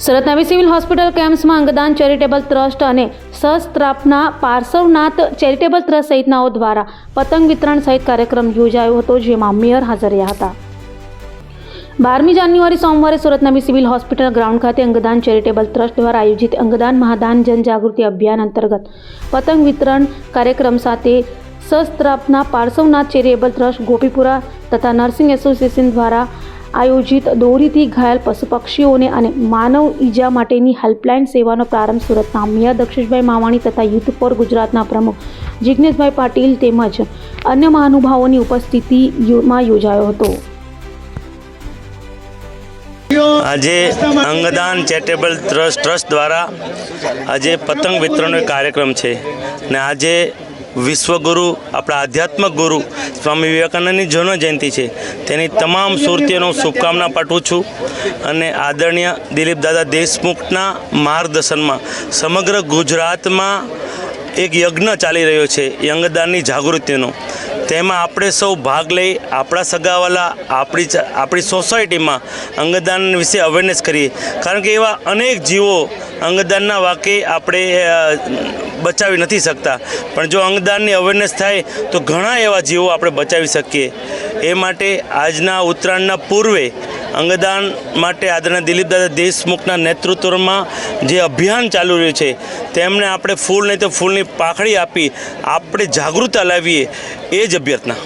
સુરત નવી civil hospital કેમ્પ્સમાં અંગદાન charitable trust અને સહસ્ત્રાપના પાર્શ્વનાથ ચેરિટેબલ ટ્રસ્ટ સહિતનાઓ દ્વારા પતંગ વિતરણ સહિત કાર્યક્રમ યોજાયો હતો, જેમાં મેયર હાજર રહ્યા હતા। 12મી જાન્યુઆરી સોમવારે સુરત નવી સિવિલ હોસ્પિટલ ગ્રાઉન્ડ ખાતે અંગદાન ચેરિટેબલ ટ્રસ્ટ દ્વારા આયોજિત અંગદાન મહાદાન જનજાગૃતિ અભિયાન અંતર્ગત પતંગ વિતરણ કાર્યક્રમ સાથે સહસ્ત્રાપના પાર્શ્વનાથ ચેરિટેબલ ટ્રસ્ટ ગોપીપુરા તથા નર્સિંગ એસોસિએશન દ્વારા આયોજિત દોરીથી ઘાયલ પશુ પક્ષીઓને અને માનવ ઈજા માટેની હેલ્પલાઇન સેવાનો પ્રારંભ સુરતના મેયર દક્ષેશભાઈ માવાણી તથા યુથ ફોર ગુજરાતના પ્રમુખ જિગ્નેશભાઈ પાટીલ તેમજ અન્ય મહાનુભાવોની ઉપસ્થિતિમાં યોજાયો હતો। આજે અંગદાન ચેરિટેબલ ટ્રસ્ટ દ્વારા આજે પતંગ વિતરણનો કાર્યક્રમ છે ને આજે વિશ્વગુરુ આપણા આધ્યાત્મિક ગુરુ સ્વામી વિવેકાનંદની જન્મ જયંતિ છે, તેની તમામ સુરતીઓનો શુભકામના પાઠવું છું અને આદરણીય દિલીપ દાદા દેશમુખના માર્ગદર્શનમાં સમગ્ર ગુજરાતમાં એક યજ્ઞ ચાલી રહ્યો છે અંગદાનની જાગૃતિનો। તેમાં આપણે સૌ ભાગ લઈ આપણા સગાવાલા આપણી સોસાયટીમાં અંગદાન વિશે અવેરનેસ કરીએ, કારણ કે એવા અનેક જીવો અંગદાનના વાકે આપણે બચાવી નથી શકતા, પણ જો અંગદાનની અવેરનેસ થાય તો ઘણા એવા જીવો આપણે બચાવી શકીએ। એ માટે આજના ઉત્તરાયણના પૂર્વે અંગદાન માટે આદરણીય દિલીપ દાદા દેશમુખના નેતૃત્વમાં જે અભિયાન ચાલુ રહ્યું છે તેમને આપણે ફૂલ નહીં તો ફૂલની પાંખડી આપી આપણે જાગૃતતા લાવીએ, એ જ અભ્યર્થના।